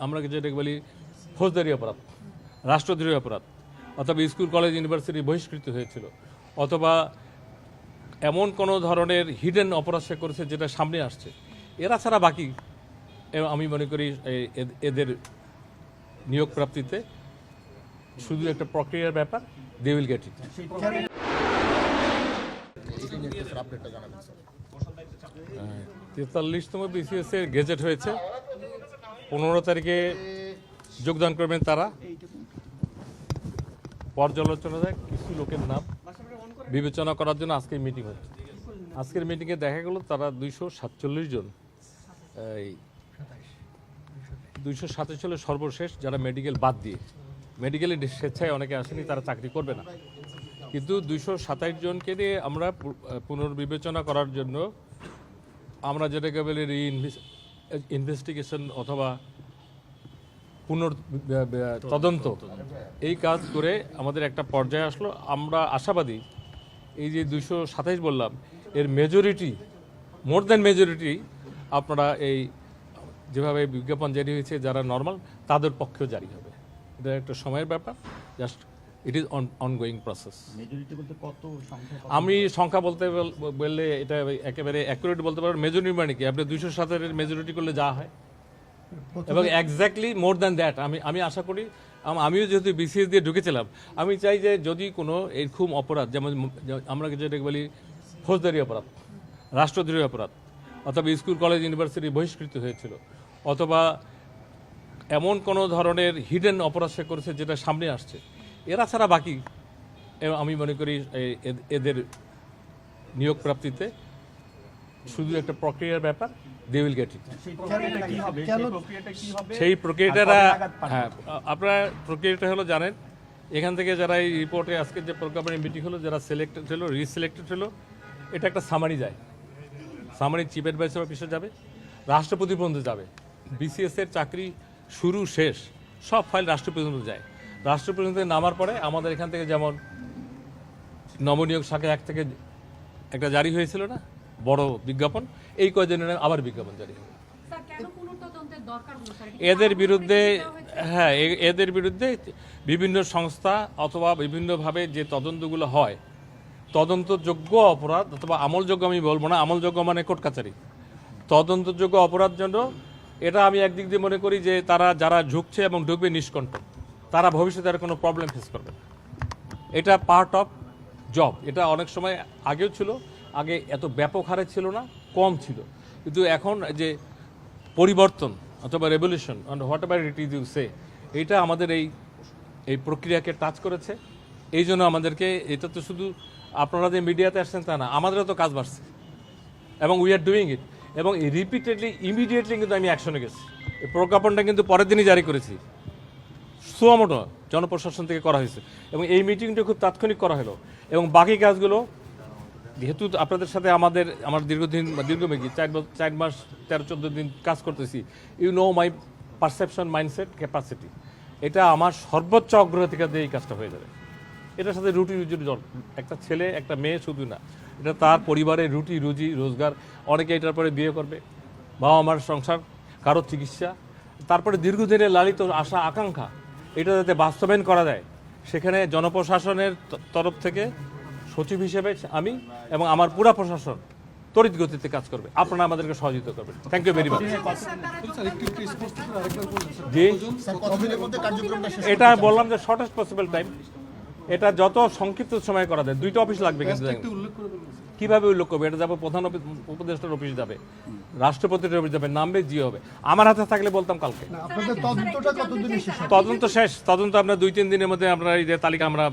আমরা যেটাকে বলি ফৌজদারি অপরাধ, রাষ্ট্রদ্রোহী অপরাধ, অথবা স্কুল কলেজ ইউনিভার্সিটি বহিষ্কৃত হয়েছিল, অথবা এমন কোনো ধরনের হিডেন অপরাধ সে করেছে যেটা সামনে আসছে, এরা ছাড়া বাকি আমি মনে করি এদের নিয়োগ প্রাপ্তিতে শুধু একটা প্রক্রিয়ার ব্যাপার, দে উইল গেট ইট। 43তম BCS এর গেজেট হয়েছে, 15 তারিখে যোগদান করবেন তারা। পর্যালোচনায় কিছু লোকের নাম বিবেচনা করার জন্য আজকের মিটিং হচ্ছে। আজকের মিটিংয়ে দেখা গেল তারা 247 জন, এই 227 সর্বশেষ যারা মেডিকেল বাদ দিয়ে, মেডিকেলে স্বেচ্ছায় অনেকে আসেনি, তারা চাকরি করবে না, কিন্তু 227 জনকে দিয়ে আমরা পুনর্বিবেচনা করার জন্য আমরা যেটাকে বলি ইনভেস্টিগেশন অথবা তদন্ত, এই কাজ করে আমাদের একটা পর্যায়ে আসলো। আমরা আশাবাদী এই যে 227 বললাম, এর মেজরিটি, মোর দ্যান মেজরিটি আপনারা এই যেভাবে বিজ্ঞাপন জারি হয়েছে যারা নর্মাল, তাদের পক্ষেও জারি হবে। এটা একটা সময়ের ব্যাপার, just it is ongoing process. আমি সংখ্যা বলতে বললে এটা একেবারে অ্যাকুরেট বলতে পারবো। মেজরিটি মানে কি, আপনি 207-এর মেজরিটি করলে যা হয়, এবং এক্স্যাক্টলি মোর দ্যান দ্যাট আমি আশা করি। আমিও যেহেতু BCS দিয়ে ঢুকেছিলাম, আমি চাই যে যদি কোনো এরকম অপরাধ, যেমন আমরা যেটাকে বলি ফৌজদারি অপরাধ, রাষ্ট্রদ্রোহী অপরাধ, অথবা স্কুল কলেজ ইউনিভার্সিটি বহিষ্কৃত হয়েছিল, অথবা এমন কোনো ধরনের হিডেন অপরাধ সে করেছে যেটা সামনে আসছে, এরা ছাড়া বাকি আমি মনে করি এদের নিয়োগ প্রাপ্তিতে শুধু একটা প্রক্রিয়ার ব্যাপার, দে উইল গেট ইট। সেই প্রক্রিয়াটা, হ্যাঁ, আপনারা প্রক্রিয়াটা হলো জানেন। এখান থেকে যারা এই রিপোর্টে আজকে যে প্রোগ্রামের মিটিং হলো, যারা সিলেক্টেড হলো, রিসিলেক্টেড হলো, এটা একটা সামারি যায়, সামারি চিফ অ্যাডভাইসার অফিসে যাবে, রাষ্ট্রপতি পর্যন্ত যাবে। BCS এর চাকরি শুরু শেষ সব ফাইল রাষ্ট্রপতি পর্যন্ত যায়। রাষ্ট্রপতি পর্যন্ত নামার পরে আমাদের এখান থেকে যেমন নবনিয়োগ শাখা 1 থেকে একটা জারি হয়েছিল না বড় বিজ্ঞাপন, এই কয়দিনের আবার বিজ্ঞাপন জারি হবে এদের বিরুদ্ধে। হ্যাঁ, এদের বিরুদ্ধে বিভিন্ন সংস্থা অথবা বিভিন্নভাবে যে তদন্তগুলো হয়, তদন্তযোগ্য অপরাধ অথবা আমলযোগ্য, আমি বলবো না আমলযোগ্য মানে কোর্ট কাছারি, তদন্তযোগ্য অপরাধ জন্য এটা আমি একদিক দিয়ে মনে করি যে তারা যারা ঝুঁকছে এবং ঢুকবে নিষ্কণ্ঠ, তারা ভবিষ্যতে আর কোনো প্রবলেম ফেস করবে না। এটা পার্ট অফ জব। এটা অনেক সময় আগেও ছিল, আগে এত ব্যাপক হারে ছিল না, কম ছিল, কিন্তু এখন যে পরিবর্তন অথবা revolution whatever it is you say, এইটা আমাদের এই প্রক্রিয়াকে টাচ করেছে। এই জন্য আমাদেরকে, এটা তো শুধু আপনারা যে মিডিয়াতে আসছেন তা না, আমাদেরও তো কাজ বাড়ছে এবং উই আর ডুইং ইট, এবং রিপিটেডলি ইমিডিয়েটলি কিন্তু আমি অ্যাকশনে গেছি। এই প্রজ্ঞাপনটা কিন্তু পরের দিনই জারি করেছি, সুমোটো জনপ্রশাসন থেকে করা হয়েছে, এবং এই মিটিংটা খুব তাৎক্ষণিক করা হলো। এবং বাকি কাজগুলো যেহেতু আপনাদের সাথে আমার দীর্ঘমেয়াদী 4 মাস 13-14 দিন কাজ করতেছি, you know my perception, mindset, capacity, এটা আমার সর্বোচ্চ অগ্রাধিকার দিয়ে এই কাজটা হয়ে যাবে। এটার সাথে রুটি রুজি, একটা ছেলে একটা মেয়ে শুধু না, এটা তার পরিবারের রুটি রুজি রোজগার, অনেকে এটার পরে বিয়ে করবে, বাবা মার সংসার, কারো চিকিৎসা, তারপরে দীর্ঘদিনের লালিত আশা আকাঙ্ক্ষা, এটা যাতে বাস্তবায়ন করা যায়, সেখানে জনপ্রশাসনের তরফ থেকে সচিব হিসেবে আমি এবং আমার পুরা প্রশাসন তড়িৎ গতিতে কাজ করবে। আপনারা আমাদেরকে সহযোগিতা করবেন। Thank you very much. এটা বললাম যে শর্টেস্ট পসিবল টাইম, এটা যত সংক্ষিপ্ত সময় করা যায়। 2টা অফিস লাগবে, কিন্তু কিভাবে উল্লেখ করবে? এটা যাবে প্রধান উপদেষ্টার অফিস যাবে, রাষ্ট্রপতির অফিস যাবে, নামবে জি হবে। আমার হাতে থাকলে বলতাম কালকে। তদন্ত শেষ, তদন্ত আপনার 2-3 দিনের মধ্যে আপনারা এই যে তালিকা আমরা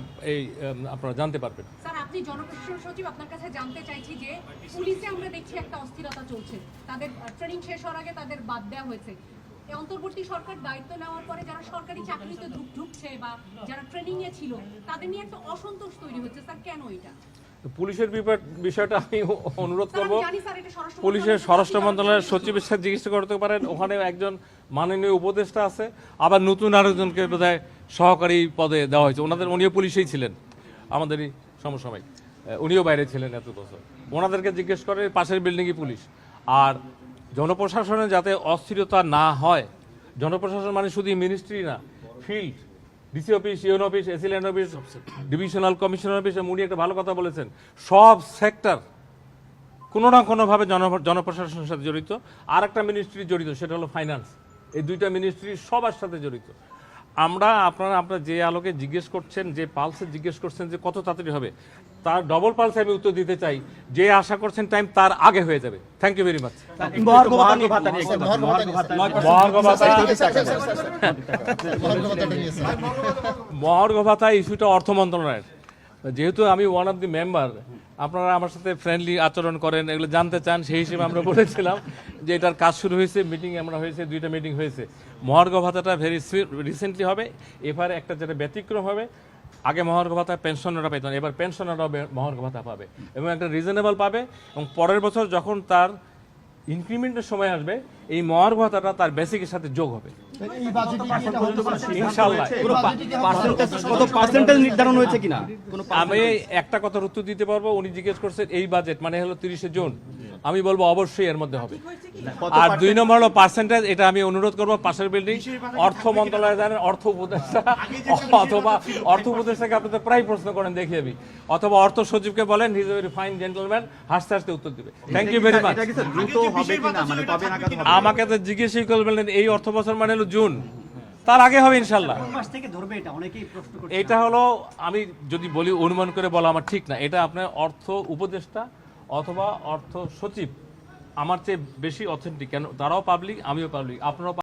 আপনারা জানতে পারবেন। আপনি জনপ্রশাসন সচিব, আপনার কাছে জানতে চাইছি যে পুলিশে আমরা দেখছি একটা অস্থিরতা চলছে, তাদের ট্রেনিং শেষ হওয়ার আগে তাদের বাদ দেওয়া হয়েছে। অন্তর্বর্তী সরকার দায়িত্ব নেওয়ার পরে যারা সরকারি চাকরিতে ঢুকছে বা যারা ট্রেনিং এ ছিল, তাদের নিয়ে একটা অসন্তোষ তৈরি হচ্ছে। স্যার, কেন এটা? পুলিশের বিষয়টা আমি অনুরোধ করব, পুলিশের স্বরাষ্ট্র মন্ত্রণালয়ের সচিবের সাথে জিজ্ঞাসা করতে পারেন। ওখানে একজন মাননীয় উপদেষ্টা আছে, আবার নতুন আরেকজনকে বোধহয় সহকারী পদে দেওয়া হয়েছে। উনিও পুলিশেই ছিলেন, আমাদেরই সমসাময়িক, উনিও বাইরে ছিলেন এত বছর। ওনাদেরকে জিজ্ঞেস করে, পাশের বিল্ডিংই পুলিশ। আর জনপ্রশাসনে যাতে অস্থিরতা না হয় জনপ্রশাসন মানে শুধু মিনিস্ট্রি না, field, DC office, UN office, AC land office, divisional commissioner office. উনি একটা ভালো কথা বলেছেন, সব সেক্টর কোনো না কোনোভাবে জনপ্রশাসনের সাথে জড়িত। আর একটা মিনিস্ট্রি জড়িত, সেটা হলো ফাইন্যান্স। এই দুইটা মিনিস্ট্রি সবার সাথে জড়িত। আপনারা যে আলোকে জিজ্ঞেস করছেন, যে পালসে জিজ্ঞেস করছেন যে কত তাড়াতাড়ি হবে, তার ডবল পালসে আমি উত্তর দিতে চাই, যে আশা করছেন টাইম তার আগে হয়ে যাবে। Thank you very much. মহার্ঘ ভাতা ইস্যুটা অর্থ মন্ত্রণালয়ের। যেহেতু আমি ওয়ান অফ দি মেম্বার, আপনারা আমার সাথে ফ্রেন্ডলি আচরণ করেন, এগুলো জানতে চান, সেই হিসেবে আমরা বলেছিলাম যে এটার কাজ শুরু হয়েছে, মিটিং আমরা হয়েছে, 2টা মিটিং হয়েছে। মহার্ঘ ভাতাটা ভেরি রিসেন্টলি হবে। এবারে একটা যেটা ব্যতিক্রম হবে, আগে মহার্ঘ ভাতা পেনশনাররা পেত না, এবার পেনশনাররাও মহার্ঘ ভাতা পাবে এবং একটা রিজনেবল পাবে। এবং পরের বছর যখন তার ইনক্রিমেন্টের সময় আসবে, এই মহার্ঘ ভাতাটা তার বেসিকের সাথে যোগ হবে ইনশাআল্লাহ। কত পার্সেন্টেজ নির্ধারণ হয়েছে কিনা? আমি একটা কথার উত্তর দিতে পারবো। উনি জিজ্ঞেস করছেন এই বাজেট মানে হলো 30শে জুন, আমি বলবো অবশ্যই এর মধ্যে হবে। আর 2 নম্বর হলো পার্সেন্টেজ। এটা আমি অনুরোধ করবো পাশের বিল্ডিং অর্থ মন্ত্রণালয় জানেন, অর্থ উপদেষ্টা অথবা অর্থ উপদেষ্টাকে আপনাদের প্রায় প্রশ্ন করেন, দেখি আমি, অথবা অর্থ সচিবকে বলেন, he is a very fine gentleman, হাসতে হাসতে উত্তর দিবে। Thank you very much. আমাকে তো জিজ্ঞেসই করবেন এই অর্থ বছর মানে হলো জুন, তার আগে হবে ইনশাল্লাহ। এটা হলো, আমি যদি বলি অনুমান করে বলা আমার ঠিক না, এটা আপনার অর্থ উপদেষ্টা অথবা অর্থ সচিব আমার চেয়ে বেশি অথেন্টিক। কেন? তারাও পাবলিক, আমিও পাবলিক, আপনারাও